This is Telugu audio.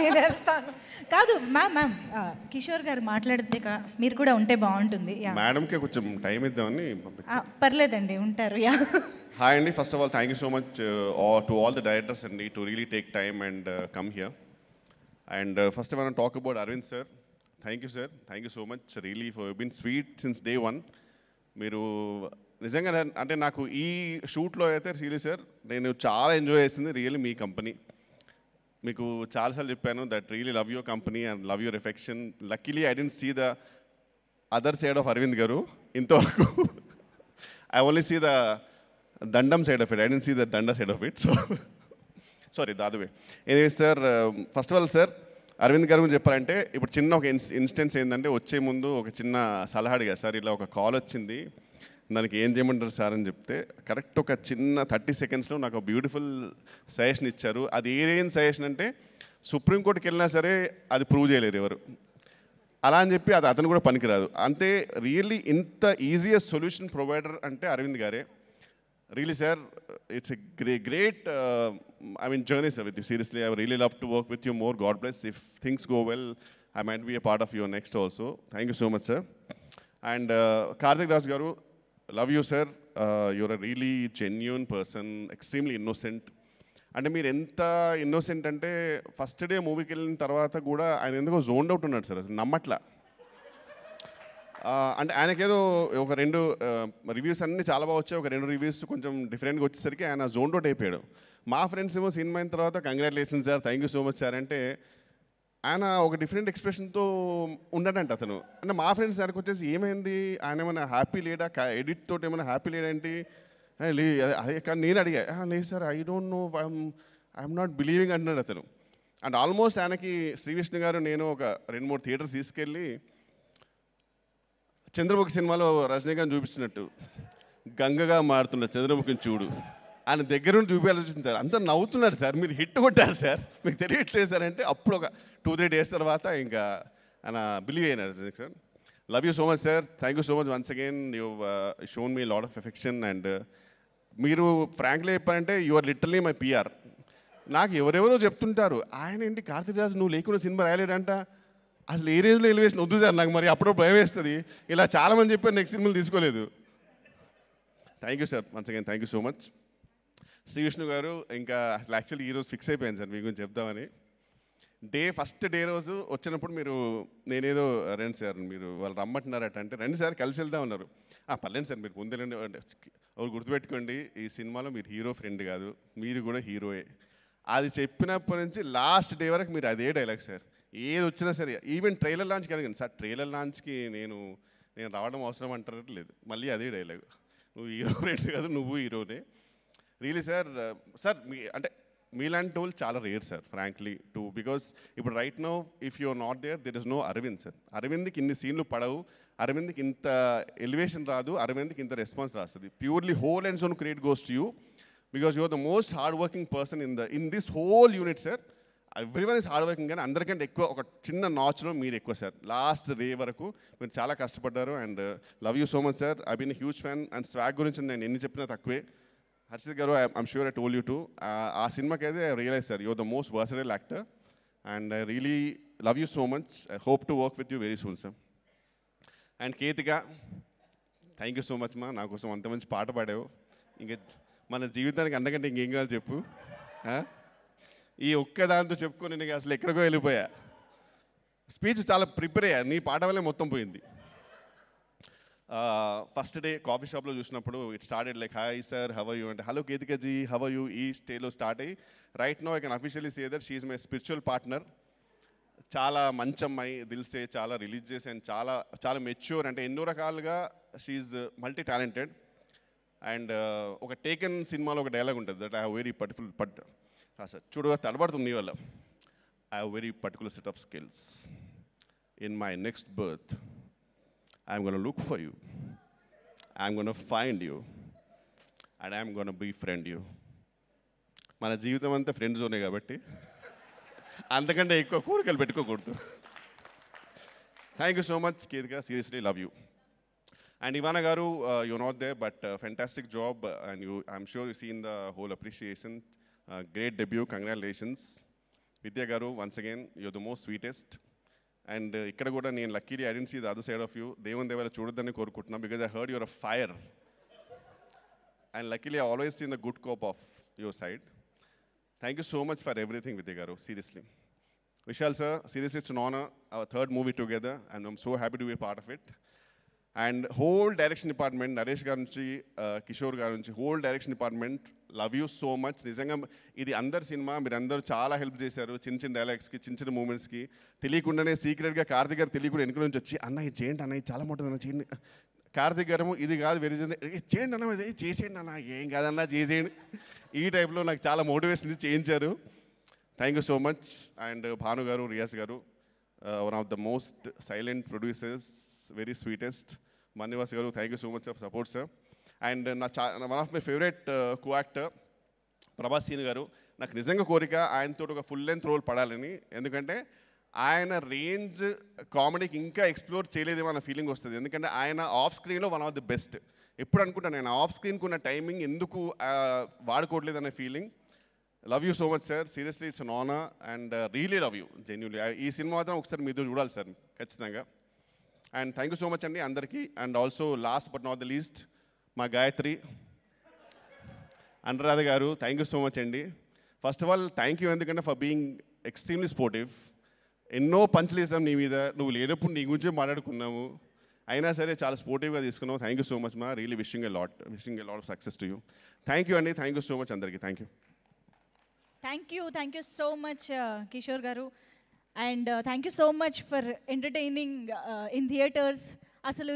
నేను వెళ్తాను. కాదు మ్యామ్ కిషోర్ గారు మాట్లాడితే మీరు కూడా ఉంటే బాగుంటుంది. మేడంకి కొంచెం టైం ఇద్దామని పర్లేదండి, ఉంటారు. హాయ్ అండి, first of all thank you so much to all the directors అండి to really take time and come here. And first మనం talk about Arvind sir. Thank you sir, thank you so much really for been sweet since day one. మీరు నిజంగా అంటే నాకు ఈ షూట్లో అయితే రియలీ సార్ నేను చాలా ఎంజాయ్ చేసింది రియల్లీ మీ కంపెనీ. మీకు చాలాసార్లు చెప్పాను that really love your company and love your affection. Luckily I didn't see the other side of Arvind garu ఇంతవరకు. ఐ ఓన్లీ సీ ద దండం side of it, I didn't see the దండ side of it. So sorry దాదువే. Anyway sir, first of all sir Arvind గారి గురించి చెప్పాలంటే ఇప్పుడు చిన్న ఒక ఇన్స్టెన్స్ ఏంటంటే వచ్చే ముందు ఒక చిన్న సలహా అడిగా సార్, ఇలా ఒక కాల్ వచ్చింది దానికి ఏం చేయమంటారు సార్ అని చెప్తే కరెక్ట్ ఒక చిన్న 30 సెకండ్స్లో నాకు ఒక బ్యూటిఫుల్ సజెషన్ ఇచ్చారు. అది ఏం సజెషన్ అంటే సుప్రీంకోర్టుకి వెళ్ళినా సరే అది ప్రూవ్ చేయలేరు ఎవరు, అలా అని చెప్పి అది అతను కూడా పనికిరాదు. అంతే రియల్లీ ఇంత ఈజియెస్ట్ సొల్యూషన్ ప్రొవైడర్ అంటే అరవింద్ గారే. Really, sir, it's a great journey, sir, with you. Seriously, I would really love to work with you more. God bless. If things go well, I might be a part of your next also. Thank you so much, sir. And Karthik Das Garu, love you, sir. You're a really genuine person, extremely innocent. అంటే మీరు ఎంత ఇన్నోసెంట్ అంటే ఫస్ట్ డే మూవీకి వెళ్ళిన తర్వాత కూడా ఆయన ఎందుకో జోన్డ్ అవుట్ ఉన్నాడు సార్, అసలు నమ్మట్లా. అంటే ఆయనకేదో ఒక 2 రివ్యూస్ అన్నీ చాలా బాగా వచ్చాయి, ఒక 2 రివ్యూస్ కొంచెం డిఫరెంట్గా వచ్చేసరికి ఆయన జోన్ అవుట్ అయిపోయాడు. మా ఫ్రెండ్స్ ఏమో సినిమా అయిన తర్వాత congratulations sir, thank you so much sir అంటే ఆయన ఒక డిఫరెంట్ ఎక్స్ప్రెషన్తో ఉండడంట అతను. అంటే మా ఫ్రెండ్స్ ఆయనకు వచ్చేసి ఏమైంది, ఆయన ఏమైనా హ్యాపీ లేడా, ఎడిట్ తోటి ఏమైనా హ్యాపీ లేడేంటి అదే. కానీ నేను అడిగా, లేదు sir I don't know, I'm not believing అంటున్నాడు అతను. అండ్ ఆల్మోస్ట్ ఆయనకి శ్రీ విష్ణు గారు నేను ఒక 2-3 థియేటర్స్ తీసుకెళ్ళి చంద్రముఖి సినిమాలో రజనీకాంత్ చూపించినట్టు గంగగా మారుతున్న చంద్రముఖిని చూడు ఆయన దగ్గర నుండి చూపించాల్సింది సార్. అంతా నవ్వుతున్నాడు సార్, మీరు హిట్ కొట్టారు సార్, మీకు తెలియట్లేదు సార్ అంటే అప్పుడు ఒక 2-3 డేస్ తర్వాత ఇంకా ఆయన బిలీవ్ అయినారు sir. Love you so much sir, thank you so much once again. You shown me lot of affection. And మీరు ఫ్రాంక్లీ చెప్పారంటే you are literally my PR. నాకు ఎవరెవరో చెప్తుంటారు ఆయన ఏంటి కార్తీక్ రాజు నువ్వు లేకుండా సినిమా రాయలేడంట, అసలు ఏ రేంజ్లో ఎలివేషన్ వద్దు సార్ నాకు, మరి అప్పుడు భయం వేస్తుంది. ఇలా చాలామంది చెప్పారు నెక్స్ట్ సినిమాలు తీసుకోలేదు. Thank you sir once again, thank you so much. Sri Vishnu గారు ఇంకా అసలు యాక్చువల్లీ ఈరోజు ఫిక్స్ అయిపోయాను సార్ మీ గురించి చెప్దామని. ఫస్ట్ డే రోజు వచ్చినప్పుడు మీరు నేనేదో రండి సార్ మీరు వాళ్ళు రమ్మంటున్నారట అంటే రండి సార్ కలిసి వెళ్దాం అన్నారు. పర్లేదు సార్ మీరు ముందే రండి. ఎవరు గుర్తుపెట్టుకోండి, ఈ సినిమాలో మీరు హీరో ఫ్రెండ్ కాదు, మీరు కూడా హీరోయే. అది చెప్పినప్పటి నుంచి లాస్ట్ డే వరకు మీరు అదే డైలాగ్ సార్, ఏది వచ్చినా సరే. ఈవెన్ ట్రైలర్ లాంచ్కి అడిగాను సార్, ట్రైలర్ లాంచ్కి నేను రావడం అవసరం అంటారు లేదు, మళ్ళీ అదే డైలాగ్, నువ్వు హీరో ఫ్రెండ్ కాదు నువ్వు హీరోనే. రియలీ సార్, సార్ అంటే మీలాంటి వాళ్ళు చాలా rare sir frankly too, because ఇప్పుడు right now if you are not there is no Arvind sir. అరవింద్కి ఇన్ని సీన్లు పడవు, అరవింద్కి ఇంత ఎలివేషన్ రాదు, అరవింద్కి ఇంత రెస్పాన్స్ రాస్తుంది. Purely whole and sole credit goes to you because you are the most hard working person in this whole unit sir. Everyone is hard working, కానీ అందరికంటే ఎక్కువ ఒక చిన్న నాచ్లో మీరు ఎక్కువ సార్. లాస్ట్ డే వరకు మీరు చాలా కష్టపడ్డారు. And love you so much sir, I been huge fan. And swag గురించి నేను ఎన్ని చెప్పినా తక్కువే. హర్షిత్ గారు I'm sure I told you too, ఆ సినిమాకి అయితే I realize sir you're the most versatile actor and I really love you so much. I hope to work with you very soon sir. And Ketika, thank you so much మా, నా కోసం అంత మంచి పాట పాడావు. ఇంకా మన జీవితానికి అంతకంటే ఇంకేం కావాలి చెప్పు. ఈ ఒక్క దాంతో చెప్పుకొని నేను అసలు ఎక్కడికో వెళ్ళిపోయా. స్పీచ్ చాలా ప్రిపేర్ అయ్యా, నీ పాట వల్లే మొత్తం పోయింది. ఫస్ట్ డే కాఫీ షాప్లో చూసినప్పుడు it started like hi sir how you అంటే హలో కేతికజీ హవ్ యూ, ఈ స్టేలో స్టార్ట్ అయ్యి right no I can officially say that she is my spiritual partner. చాలా మంచి అమ్మాయి, దిల్సే, చాలా రిలీజియస్ అండ్ చాలా చాలా మెచ్యూర్. అంటే ఎన్నో రకాలుగా she is multi talented. And ఒక టేకెన్ సినిమాలో ఒక డైలాగ్ ఉంటుంది that I have very particular sir చూడగా తడబడుతుంది నీ వల్ల. I have very particular set of skills. In my next birth I'm gonna look for you, I'm gonna find you and I'm gonna befriend you. మన జీవితం అంతా ఫ్రెండ్ జోనే కాబట్టి అంతకంటే ఎక్కువ కోరికలు పెట్టుకోకూడదు. Thank you so much Ketika, seriously love you. And Ivana Garu, you're not there, but fantastic job, and I'm sure you've seen the whole appreciation. Great debut, congratulations. Vidya garu, once again you're the most sweetest. And ఇక్కడ కూడా నేను luckily I didn't see the other side of you. దేవుని దేవాల చూడొద్దని కోరుకుంటున్నాను, because I heard your a fire. And luckily I always seen the good cop of your side. Thank you so much for everything Vidya garu, seriously. Vishal sir, seriously it's an honor, our third movie together, and I'm so happy to be a part of it. And whole direction department, Naresh garu nunchi, Kishore garu nunchi, whole direction department, love you so much. Nijanga idi andar cinema, meer andaru chaala help chesaru, chin dialogues ki, chin moments ki. Teliyakundane secret ga Karthik garu teliyakunda enuka nunchi vachi, anna idi cheyandi anna, idi chaala బాగుంటుంది అన్న చేయండి. కార్తిక్ గారు ఇది కాదు వెరీ చేయండి అన్న, ఇది చేసేయండి అన్న, ఏం కాదన్నా చేసేయండి, ఈ టైప్లో నాకు చాలా మోటివేషన్ ఇచ్చి చేయించారు. Thank you so much. And Bhanu garu, Riyaz garu, one of the most silent producers, very sweetest. Mannivas garu, thank you so much for support sir. And one of my favourite co actor Prabhas Seen garu. నాకు నిజంగా కోరిక ఆయనతో ఒక ఫుల్ లెంత్ రోల్ పడాలని, ఎందుకంటే ఆయన రేంజ్ కామెడీకి ఇంకా ఎక్స్ప్లోర్ చేయలేదేమో అన్న ఫీలింగ్ వస్తుంది. ఎందుకంటే ఆయన ఆఫ్ స్క్రీన్లో వన్ ఆఫ్ ది బెస్ట్. ఎప్పుడు అనుకుంటాను నేను ఆఫ్ స్క్రీన్కి ఉన్న టైమింగ్ ఎందుకు వాడుకోవట్లేదు అనే feeling. Love you so much sir, seriously it's an honour and really love you genuinely. ఈ సినిమా మాత్రం ఒకసారి మీతో చూడాలి సార్ ఖచ్చితంగా. And thank you so much అండి అందరికీ. And also last but not the least మా గాయత్రి, అనురాధ గారు, థ్యాంక్ యూ సో మచ్ అండి. First of all thank you, ఎందుకంటే ఫర్ బీయింగ్ ఎక్స్ట్రీమ్లీ స్పోర్టివ్. ఎన్నో పంచులు వేసాం నీ మీద, నువ్వు లేనప్పుడు నీ గురించే మాట్లాడుకున్నాము, అయినా సరే చాలా స్పోర్టివ్గా తీసుకున్నావు. థ్యాంక్ యూ సో మచ్ మా, really wishing a lot of success to you. Thank you అండి, థ్యాంక్ యూ సో మచ్ అందరికీ. Thank you. Thank you so much Kishore garu. And thank you so much for entertaining in theatres. అసలు